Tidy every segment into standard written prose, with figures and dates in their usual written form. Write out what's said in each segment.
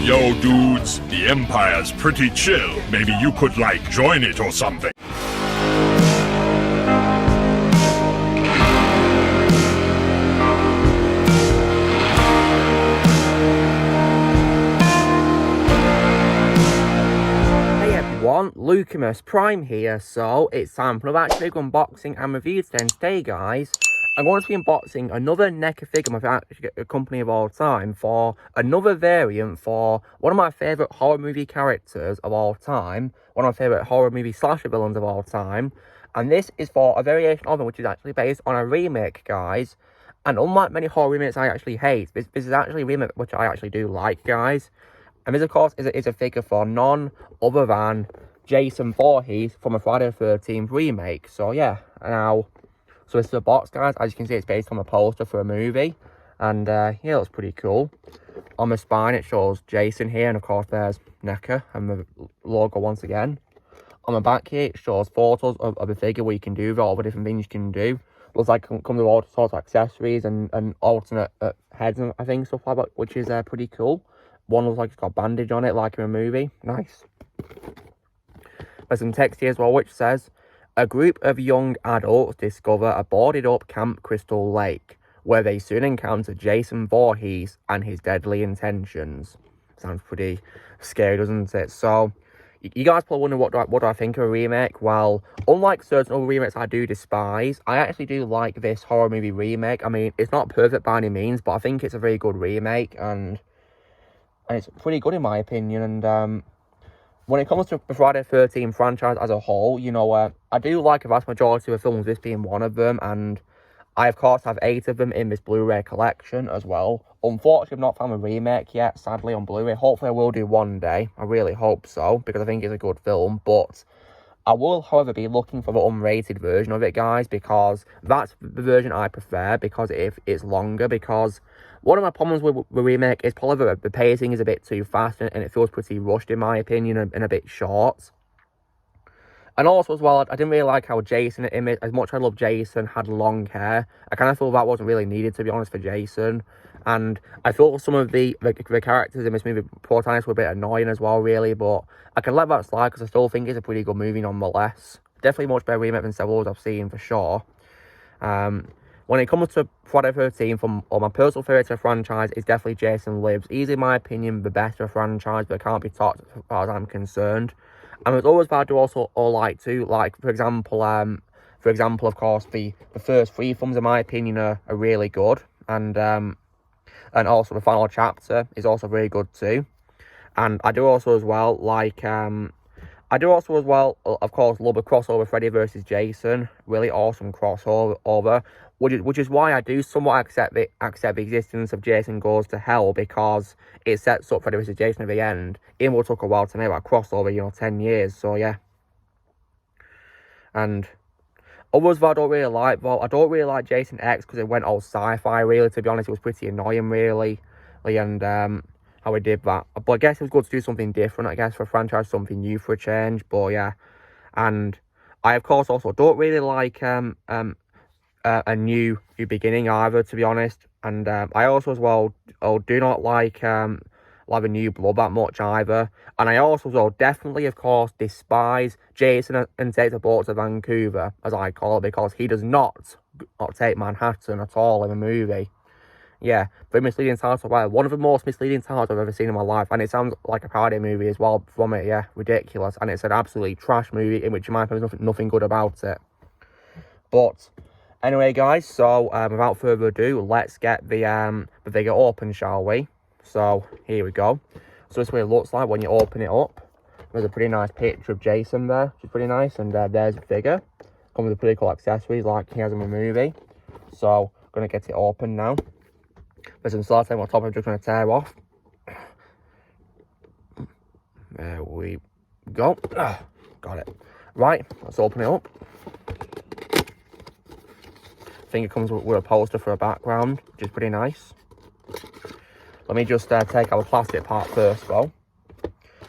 Yo, dudes, the Empire's pretty chill. Maybe you could, like, join it or something. Hey everyone, Lucamus Prime here, so it's time for another big unboxing and review today. And today, guys, I'm going to be unboxing another Neca figure, my favourite company of all time, for another variant for one of my favourite horror movie characters of all time, one of my favourite horror movie slasher villains of all time, and this is for a variation of him, which is actually based on a remake, guys. And unlike many horror remakes I actually hate, this is actually a remake which I actually do like, guys. And this, of course, is a figure for none other than Jason Voorhees from a Friday the 13th remake. So, yeah, so this is a box, guys. As you can see, it's based on a poster for a movie. And, yeah, it looks pretty cool. On the spine, it shows Jason here. And, of course, there's Neca and the logo once again. On the back here, it shows photos of the figure, what you can do with all the different things you can do. Looks like it comes with all sorts of accessories and alternate heads and I think stuff like that, which is pretty cool. One looks like it's got a bandage on it, like in a movie. Nice. There's some text here as well, which says, a group of young adults discover a boarded-up Camp Crystal Lake, where they soon encounter Jason Voorhees and his deadly intentions. Sounds pretty scary, doesn't it? So, you guys probably wonder what do I think of a remake? Well, unlike certain other remakes I do despise, I actually do like this horror movie remake. I mean, it's not perfect by any means, but I think it's a very good remake, and it's pretty good in my opinion. And when it comes to the Friday the 13th franchise as a whole, you know, I do like a vast majority of films, this being one of them, and I, of course, have 8 of them in this Blu-ray collection as well. Unfortunately, I've not found a remake yet, sadly, on Blu-ray. Hopefully, I will do one day. I really hope so, because I think it's a good film, but I will, however, be looking for the unrated version of it, guys, because that's the version I prefer, because it's longer, because one of my problems with the remake is probably the pacing is a bit too fast, and it feels pretty rushed, in my opinion, and a bit short. And also, as well, I didn't really like how Jason, as much as I love Jason, had long hair. I kind of feel that wasn't really needed, to be honest, for Jason. And I thought some of the characters in this movie, protagonists, were a bit annoying as well, really. But I can let that slide, because I still think it's a pretty good movie nonetheless. Definitely much better remake than several others I've seen, for sure. When it comes to Friday the 13th, my personal favourite of the franchise is definitely Jason Lives. He's, in my opinion, the best of the franchise, but it can't be topped as far as I'm concerned. And there's always bad to also like too, like for example, of course, the first 3 films, in my opinion, are really good, and also the final chapter is also very good too. And I do also as well like of course, love a crossover Freddy versus Jason. Really awesome crossover, which is why I do somewhat accept the existence of Jason Goes to Hell, because it sets up Freddy versus Jason at the end. Even though it took a while to make that crossover, 10 years, so yeah. And others that I don't really like, though, I don't really like Jason X, because it went all sci-fi, really, to be honest. It was pretty annoying, really, and how he did that. But I guess it was good to do something different, I guess, for a franchise, something new for a change, but yeah. And I, of course, also don't really like a new beginning either, to be honest. And I also as well do not like a New Blood that much either. And I also as well definitely, of course, despise Jason and Take the Boat to Vancouver, as I call it, because he does not take Manhattan at all in the movie. Yeah, very misleading title. One of the most misleading titles I've ever seen in my life. And it sounds like a parody movie as well from it. Yeah, ridiculous. And it's an absolutely trash movie in which, in my opinion, there's nothing good about it. But anyway, guys, so without further ado, let's get the figure open, shall we? So here we go. So this is what it looks like when you open it up. There's a pretty nice picture of Jason there, which is pretty nice. And there's the figure. Comes with pretty cool accessories like he has in the movie. So I'm going to get it open now. There's some sellotape on top I'm just going to tear off. There we go. Got it. Right, let's open it up. I think it comes with a poster for a background, which is pretty nice. Let me just take out the plastic part first, though.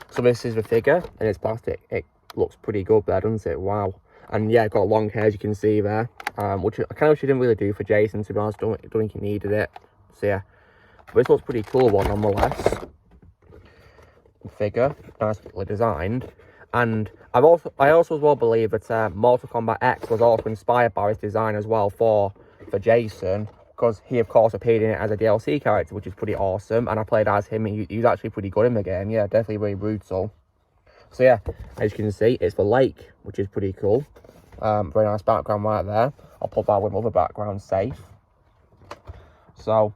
So this is the figure, and it's plastic. It looks pretty good there, doesn't it? Wow. And yeah, got long hair, as you can see there. Which I kind of wish you didn't really do for Jason, to be honest. Don't think he needed it. So yeah, but this looks pretty cool one nonetheless. figure, nicely designed. And I also as well believe that Mortal Kombat X was also inspired by his design as well for Jason, because he of course appeared in it as a DLC character, which is pretty awesome. And I played as him, and he was actually pretty good in the game. Yeah, definitely very brutal. So yeah, as you can see, it's the lake, which is pretty cool. Very nice background right there. I'll put that with my other background safe. So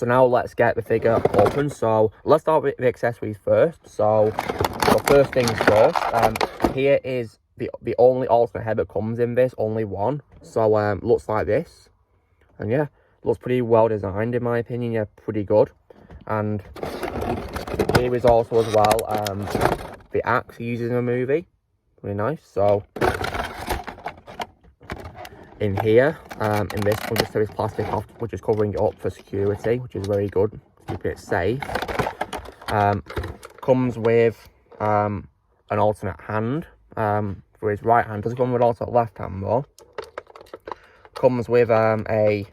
now let's get the figure open. So let's start with the accessories first. So first things first, here is the only alternate head that comes in this, only one. So looks like this. And yeah, looks pretty well designed in my opinion. Yeah, pretty good. And here is also as well the axe he uses in the movie. Really nice. So in here, in this one, just there is plastic off, which is covering it up for security, which is very good, keeping it safe. Comes with an alternate hand for his right hand. Doesn't come with an alternate left hand though. Comes with a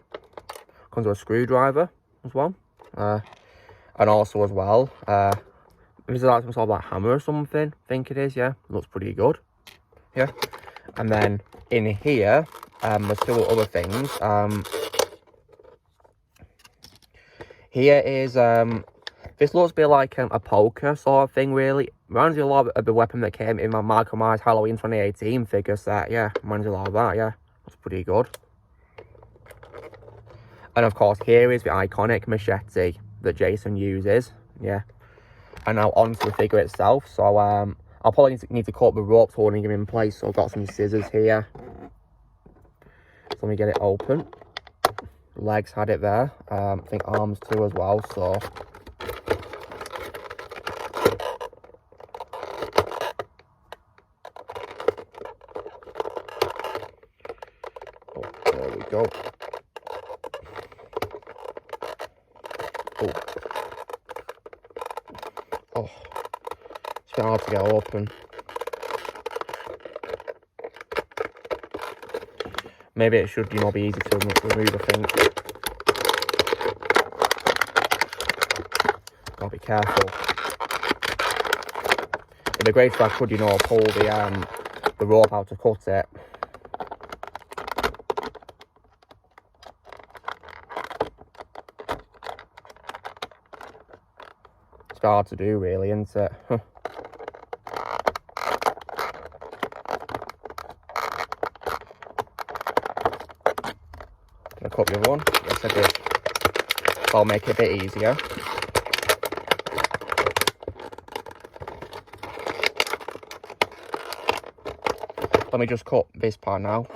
screwdriver as well, and also as well, this is like some sort of like hammer or something. I think it is. Yeah, looks pretty good. Yeah, and then in here. There's still other things. Here is this looks a bit like a poker sort of thing, really. Reminds me a lot of the weapon that came in my Michael Myers Halloween 2018 figure set. Yeah, reminds me a lot of that. Yeah, that's pretty good. And of course, here is the iconic machete that Jason uses. Yeah, and now onto the figure itself. So I'll probably need to cut the ropes holding him in place. So I've got some scissors here. So let me get it open. Legs had it there. I think arms too as well. So there we go. Oh, it's a bit hard to get open. Maybe it should, you know, be easy to remove, I think. Gotta be careful. It'd be great if I could, you know, pull the rope out to cut it. It's hard to do, really, isn't it? Gonna cut the other one. Yes, I did. So I'll make it a bit easier. Let me just cut this part now.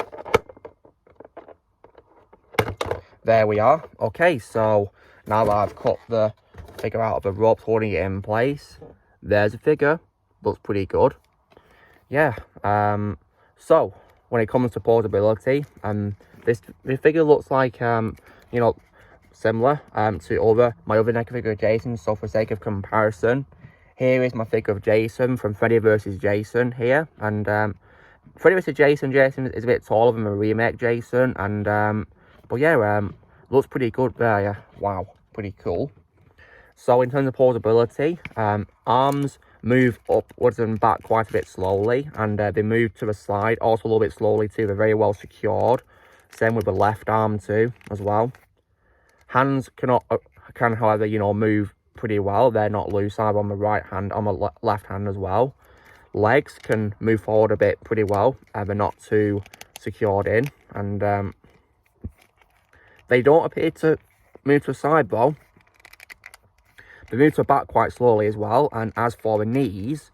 There we are. Okay, so now that I've cut the figure out of the ropes holding it in place, there's a figure. Looks pretty good. Yeah. So when it comes to portability, this figure looks like you know, similar to my other Neca figure of Jason. So for sake of comparison, here is my figure of Jason from Freddy vs. Jason here, and Freddy vs. Jason is a bit taller than the remake Jason, and but yeah, looks pretty good there. Yeah, wow, pretty cool. So in terms of portability, arms move upwards and back quite a bit slowly, and they move to the side also a little bit slowly too. They're very well secured. Same with the left arm too, as well. Hands can however, you know, move pretty well. They're not loose either on the right hand, on the left hand as well. Legs can move forward a bit pretty well. They're not too secured in, and they don't appear to move to the side though. They move to the back quite slowly as well. And as for the knees,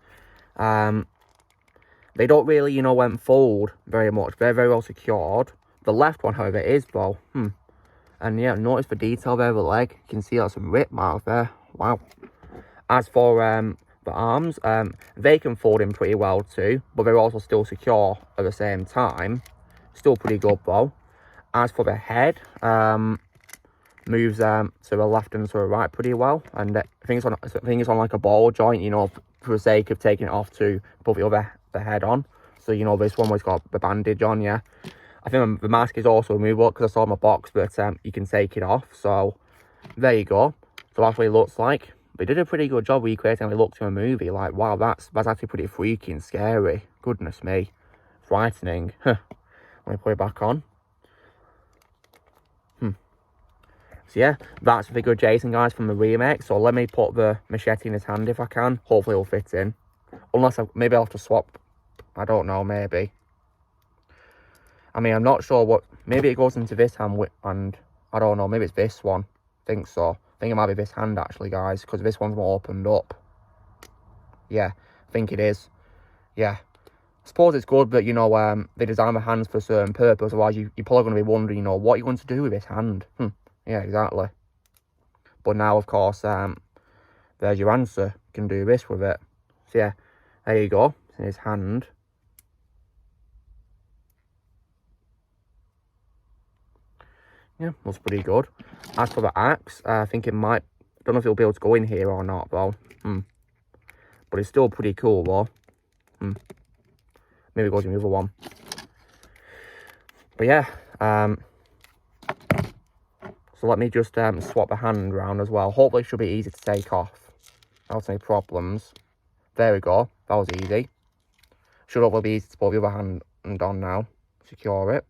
they don't really, you know, fold very much. They're very well secured. The left one, however, is though. And yeah, notice the detail there of the leg. You can see that's some rip marks there. Wow. As for the arms, they can fold in pretty well too, but they're also still secure at the same time. Still pretty good though. As for the head, moves to the left and to the right pretty well, and I think it's on like a ball joint, you know, for the sake of taking it off to put the head on. So you know, this one was got the bandage on. Yeah, I think the mask is also removable because I saw in my box that you can take it off. So there you go. So that's what it looks like. But he did a pretty good job recreating how he looked in a movie. Like, wow, that's actually pretty freaky and scary. Goodness me. Frightening. Let me put it back on. So yeah, that's the figure of Jason, guys, from the remake. So let me put the machete in his hand if I can. Hopefully it'll fit in. Unless, maybe I'll have to swap. I don't know, maybe. I mean, I'm not sure what... Maybe it goes into this hand and... I don't know, maybe it's this one. I think so. I think it might be this hand, actually, guys. Because this one's more opened up. Yeah, I think it is. Yeah. I suppose it's good that, you know, they design the hands for a certain purpose. Otherwise, you're probably going to be wondering, you know, what you're going to do with this hand. Yeah, exactly. But now, of course, there's your answer. You can do this with it. So, yeah, there you go. It's in his hand. Yeah, looks pretty good. As for the axe, I think it might... I don't know if it'll be able to go in here or not, though. But it's still pretty cool, though. Maybe it goes in the other one. But, yeah, so let me just swap the hand around as well. Hopefully it should be easy to take off without any problems. There we go. That was easy. Should hopefully be easy to put the other hand on now. Secure it.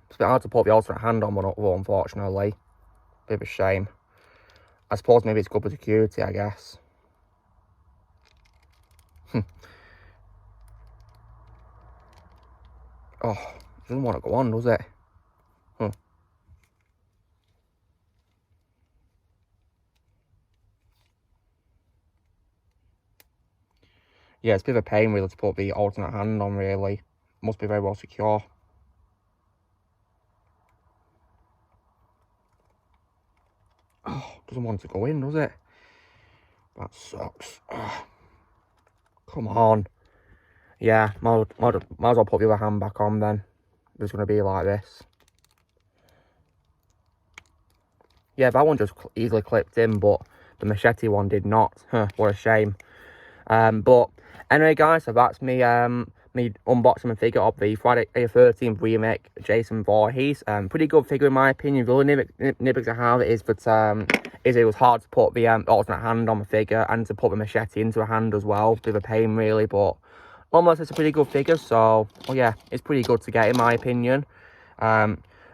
It's a bit hard to put the alternate hand on one, unfortunately. Bit of a shame. I suppose maybe it's good for security, I guess. Oh, it doesn't want to go on, does it? Yeah, it's a bit of a pain, really, to put the alternate hand on, really. Must be very well secure. Oh, doesn't want to go in, does it? That sucks. Oh, come on. Yeah, might as well put the other hand back on then. It's going to be like this. Yeah, that one just easily clipped in, but the machete one did not. What a shame. But anyway, guys, so that's me me unboxing and figure of the Friday the 13th remake Jason Voorhees. Pretty good figure in my opinion. The only nitpicks I have is that it was hard to put the alternate hand on the figure and to put the machete into a hand as well. Bit of a pain really, but almost it's a pretty good figure. So well, yeah, it's pretty good to get in my opinion.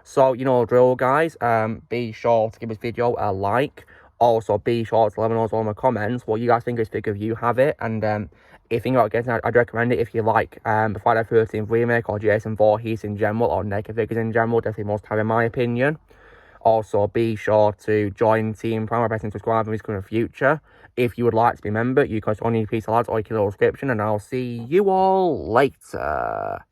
So you know the drill, guys. Be sure to give this video a like. Also, be sure to let me know in the comments what you guys think of this figure if you have it. And if you think about getting it, I'd recommend it if you like the Friday the 13th remake or Jason Voorhees in general or Neca figures in general. Definitely must have in my opinion. Also, be sure to join Team Prime by pressing subscribe in the future. If you would like to be a member, you can only piece of lads or you can little description. And I'll see you all later.